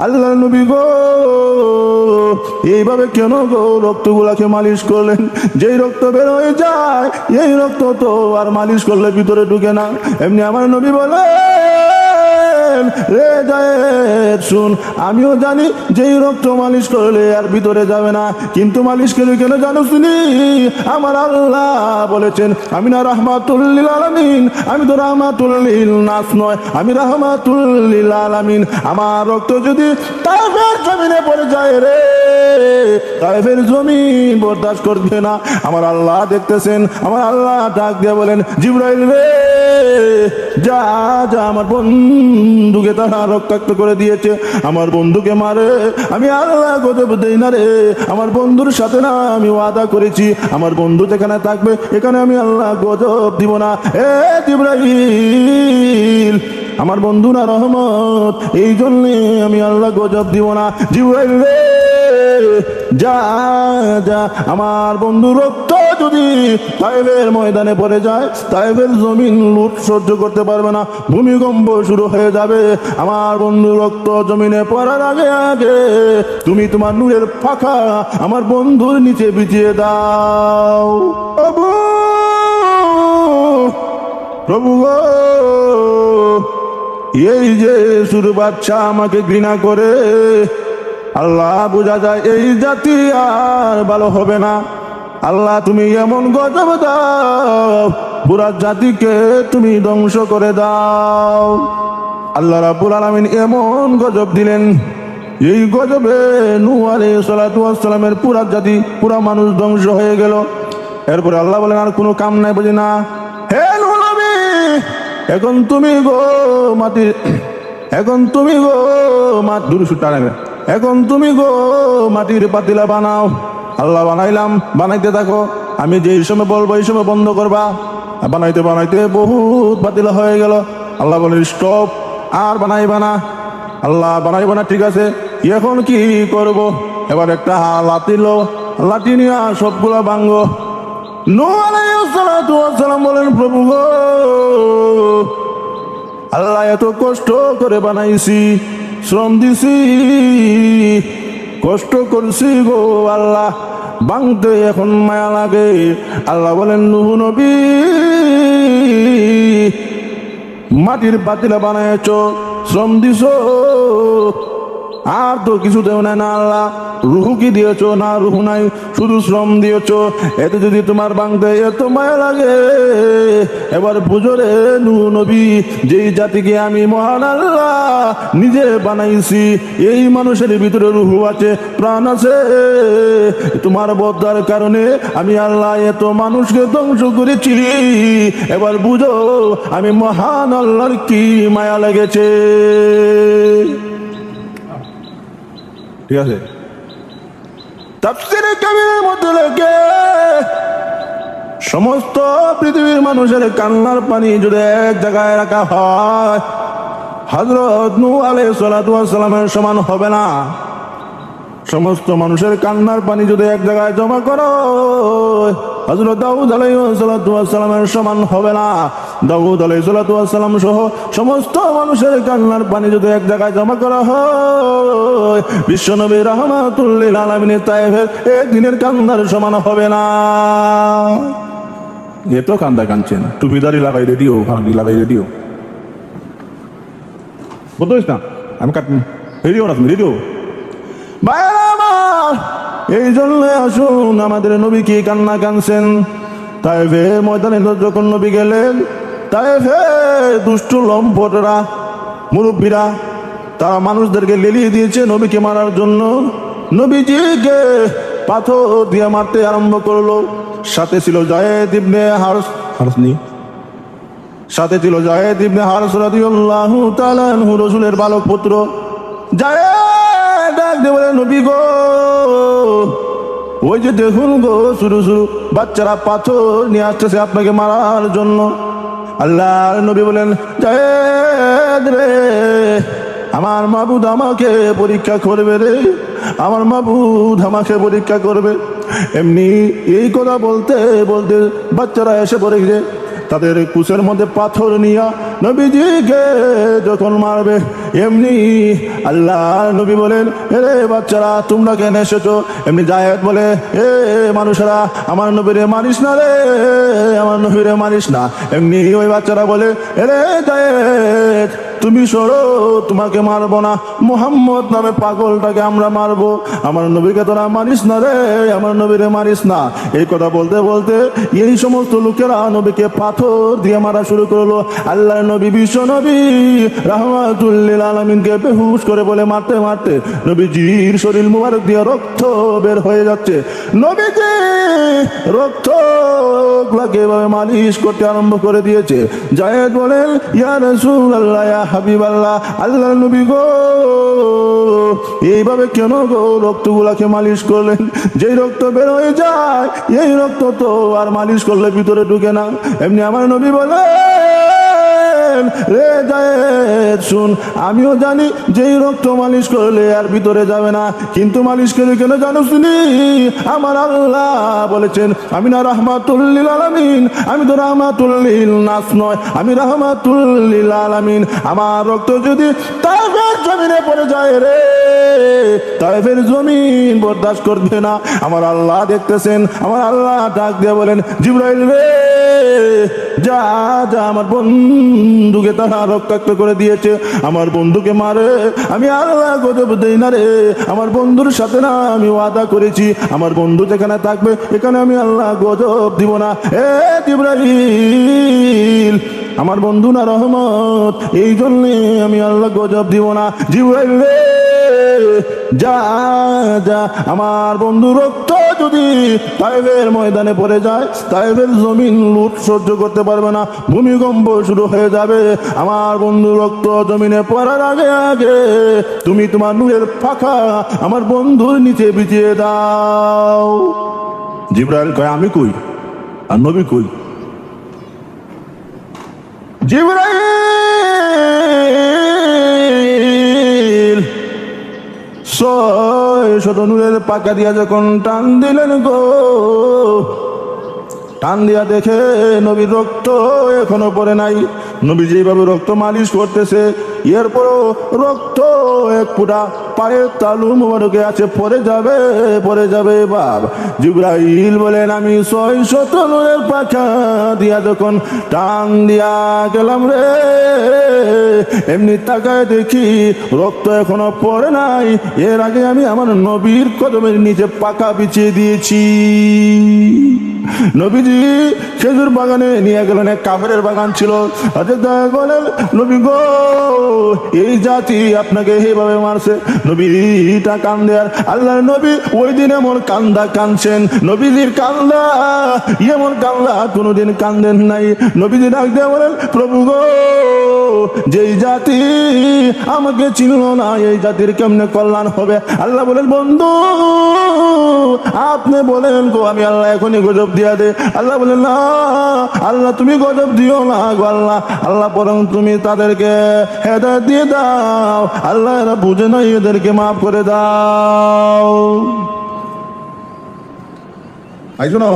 আল্লাহ নবী গো এইভাবে কেন গো রক্তগুলাকে মালিশ করলেন? যেই রক্ত বের হয়ে যায় এই রক্ত তো আর মালিশ করলে ভিতরে ঢুকে না। এমনি আমার নবী বলে রে জায়েদ শুন, আমিও জানি যেই রক্ত মালিশ করলে আর ভিতরে যাবে না, কিন্তু মালিশ করলে কেন জানো শুনি? আমার আল্লাহ বলেছেন আমি না রাহমাতুল লিল আলামিন, আমি তো রাহমাতুল লিল নাস নয়, আমি রাহমাতুল লিল আলামিন। আমার রক্ত যদি তায়েফের জমিনে পড়ে যায় রে, তায়েফের জমিন বরদাস্ত করবে না। আমার আল্লাহ দেখতেছেন। আমার আল্লাহ ডাক দিয়ে বলেন জিবরাইল রে যা যা, আমার বন্ধুকে তারা রক্তাক্ত করে দিয়েছে, আমার বন্ধুকে মারে আমি আল্লাহ গজব দেই না রে। আমার বন্ধুর সাথে না আমি ওয়াদা করেছি, আমার বন্ধু যেখানে থাকবে এখানে আমি আল্লাহ গজব দিব না। এ জিবরাইল আমার বন্ধু না রহমত, এই জন্যে আমি আল্লাহ গজব দিব না। জিবরাইল রে যা যা, আমার বন্ধু রক্ত যদি তায়েফের ময়দানে পড়ে যায় তায়েফের জমিন লুট সহ্য করতে পারবে না, ভূমিকম্প শুরু হয়ে যাবে। আমার বন্ধু রক্ত জমিনে পড়ার আগে আগে তুমি তোমার নূরের পাখা আমার বন্ধুর নিচে বিছিয়ে দাও। প্রভু প্রভু গো, এই যে শুরু বাচ্চা আমাকে ঘৃণা করে, আল্লাহ বোঝা যায় এই জাতি আর ভালো হবে না। আল্লাহ তুমি এমন গজব দাও পুরা জাতিকে তুমি ধ্বংস করে দাও। আল্লাহ রাব্বুল আলামিন এমন গজব দিলেন, এই গজবে নূহ আলাইহিস সালাতু ওয়াস সালামের পুরা জাতি পুরা মানুষ ধ্বংস হয়ে গেল। এরপরে আল্লাহ বলেন আর কোনো কাম নাই বুঝি না, হে নূহ নবী এখন তুমি গো মাটি, এখন তুমি গো মাটি দুরুসুটা নেবে, এখন তুমি গো মাটির পাতিলা বানাও। আল্লাহ বানাইলাম, বানাইতে থাকো, আমি যেই সময় বলবো এই সময় বন্ধ করবা। বানাইতে বানাইতে বহুত পাতিলা হয়ে গেল। আল্লাহ বলেন স্টপ, আর বানাইবা না। আল্লাহ বানাইবা না, ঠিক আছে, এখন কি করব? এবার একটা লাঠি লো, লাঠি নিয়ে সবগুলা ভাঙ্গো। নূহ আলাইহিস সালাতু ওয়াস সালাম বলেন প্রভু গো আল্লাহ এত কষ্ট করে বানাইছি, শ্রম দিছি, কষ্ট করছি গো আল্লাহ, ভাঙতে এখন মায়া লাগে। আল্লাহ বলেন নূহ নবী মাটির পাতিলা বানাইছো, শ্রম দিছো, আর তো কিছু দেও না আল্লাহ। রুহু কি দিয়েছো? না রুহু নাই, শুধু শ্রম দিয়েছো। এতে যদি তোমার ভাঙতে এত মায়া লাগে, এবার বুঝো রে নূহ নবী, যেই জাতিকে আমি মহান আল্লাহ নিজে বানাইছি, এই মানুষের ভিতরে রুহু আছে, প্রাণ আছে। তোমার বদার কারণে আমি আল্লাহ এত মানুষকে ধ্বংস করেছি। এবার বুঝো আমি মহান আল্লাহর কি মায়া লেগেছে। ঠিক আছে, তাফসীরে কাবীরের মধ্যে লেখে সমস্ত পৃথিবীর মানুষের কান্নার পানি যদি এক জায়গায় রাখা হয় হযরত নূহ আলাইহিস সালাতু ওয়াস সালামের সমান হবে না। সমস্ত মানুষের কান্নার পানি যদি এক জায়গায় জমা করো হযরত দাউদ আলাইহিস সালাতু ওয়াস সালামের সমান হবে না। দাউদ আলাইহিস সালাতু ওয়াস সালাম সহ সমস্ত মানুষের কান্নার পানি যদি এক জায়গায় জমা করা হয় বিশ্বনবী রাহমাতুল লিল আলামিনের তায়েফের একদিনের কান্নার সমান হবে না। এত কান্দা কাঁদছেন, টুপিদারি লাগাই রেডিও, ভাঙি লাগাই রেডিও, বুঝতে না আমি কাট রেডিও না, তুমি রেডিও। এই জন্য আসুন আমাদের নবী কি কান্না কাঁদছেন। তায়েফে ময়দানে যখন নবী গেলেন, তায়েফে দুষ্ট লম্পটরা মুরব্বীরা তারা মানুষদেরকে লেলিয়ে দিয়েছে নবীকে মারার জন্য। নবীজিকে পাথর দিয়ে মারতে আরম্ভ করলো। সাথে ছিল যায়েদ ইবনে হারস, সাথে ছিল যায়েদ ইবনে হারস রাদিয়াল্লাহু তাআলা আনহু, রাসূলের বালক পুত্র। যায়েদ ডাক দিয়ে বলে নবী গো ওই যে দেখুন গো শুরু শুরু বাচ্চারা পাথর নিয়ে আসতেছে আপনাকে মারার জন্য। আল্লাহর নবী বলেন যায়েদ রে আমার মাবুদ আমাকে পরীক্ষা করবে রে, আমার মাবুদ আমাকে পরীক্ষা করবে। এমনি এই কথা বলতে বলতে বাচ্চারা এসে পড়ে গেছে। তাদের কুশের মধ্যে পাথর নিয়ে নবীজিকে যখন মারবে, এমনি আল্লাহ নবী বলেন, এরে বাচ্চারা তোমরা কেন এসেছো? এমনি জায়েদ বলে, এ মানুষেরা আমার নবীরে মারিস না রে, আমার নবীরে মারিস না। এমনি ওই বাচ্চারা বলে, এরে জায়েদ তুমি সরো, তোমাকে মারবো না, মুহাম্মদ নামে পাগলটাকে আমরা মারবো, আমার নবীকে তোরা মারিস না রে, আমার নবীরে মারিস না। এই কথা বলতে বলতে এই সমস্ত লোকেরা নবীকে পাথর দিয়ে মারা শুরু করলো। আল্লাহ নবী, বিশ্ব নবী রাহমাতুল লিল আলামিনকে বেহুশ করে বলে মারতে মারতে নবীজির শরীর মুবারক দিয়ে রক্ত বের হয়ে যাচ্ছে। নবীজি রক্ত গুলাকে এভাবে মালিশ করতে আরম্ভ করে দিয়েছে। জায়েদ বলেন, ইয়া রাসূলুল্লাহ, ইয়া হাবিবাল্লাহ, আল্লাহর নবী গো এইভাবে কেন গো রক্তগুলাকে মালিশ করলেন? যেই রক্ত বের হয়ে যায় এই রক্ত তো আর মালিশ করলে ভিতরে ঢুকে না। এমনি আমার নবী বলেন, রে জায়েদ শুন, আমিও জানি যেই রক্ত মালিশ করলে আর ভিতরে যাবে না, কিন্তু মালিশ করলে কেন জানো শুনি? আমার আল্লাহ বলেছেন, আমি না রাহমাতুল লিল আলামিন, আমি তো রাহমাতুল লিন নাস নয়, আমি রাহমাতুল লিল আলামিন। আমার রক্ত যদি তায়েফের জমিনে পড়ে যায় রে, তায়েফের জমিন বরদাস্ত করবে না। আমার আল্লাহ দেখতেছেন। আমার আল্লাহ ডাক দিয়ে বলেন, জিবরাইল রে যা যা, আমার বন্ধুকে তারা রক্তাক্ত করে দিয়েছে, আমার বন্ধুকে মারে আমি আল্লাহ গজব দেই না রে, আমার বন্ধুর সাথে না আমি ওয়াদা করেছি, আমার বন্ধু যেখানে থাকবে এখানে আমি আল্লাহ গজব দিব না। এ জিবরাইল, আমার বন্ধু না রহমত, এই জন্যে আমি আল্লাহ গজব দিব না। জিবরাইল রে যা যা, আমার বন্ধু রক্ত যদি তায়েফের ময়দানে পড়ে যায়, তায়েফের জমিন লুট সহ্য করতে পারবে না, ভূমিকম্প শুরু হয়ে যাবে। আমার বন্ধু রক্ত জমিনে পড়ার আগে আগে তুমি তোমার নূরের পাখা আমার বন্ধুর নিচে বিছিয়ে দাও। জিবরাইল কয়, আমি কই আর নবী কই? জিবরাইল 600 নূরের পাকা দিয়া যখন টান দিলেন গো, টান দিয়া দেখে নবীর রক্ত এখনো পড়ে নাই। নবী যেভাবে রক্ত মালিশ করতেছে, এরপরও রক্ত এক ফুটা পায়ের তালু মুবারকে আছে, পড়ে যাবে পড়ে যাবে। বাপ জিবরাইল বলেন, আমি 600 নূরের পাখা দিয়া যখন টান দিয়া গেলাম রে, এমনি তাকায় দেখি রক্ত এখনো পড়ে নাই। এর আগে আমি আমার নবীর কদমের নিচে পাকা বিছিয়ে দিয়েছি। নবীজি খেজুর বাগানে নিয়ে গেলেন, এক কাফেরের বাগান ছিল। বলেন, নবী গো এই জাতি আপনাকে এইভাবে মারছে। নবীটা কান্দে, আর আল্লাহর নবী ওই দিন এমন কান্দা কাঁদছেন, নবীজির কান্দা এমন কান্দা কোনোদিন কান্দেন নাই। নবীজি ডাক দিয়ে বলেন, প্রভু গো যেই জাতি আমাকে চিনল না এই জাতির কেমনে কল্যাণ হবে? আল্লাহ বলেন, বন্ধু আপনি বলেন গো আমি আল্লাহ এখনই গজব দিয়া দে। আল্লাহ বলেন, না আল্লাহ তুমি গজব দিও না গো আল্লাহ, আল্লাহ বরং তুমি তাদেরকে হেদায়েত দিয়ে দাও, আল্লাহ এরা বুঝে নাই, এদেরকে মাফ করে দাও। আইসো না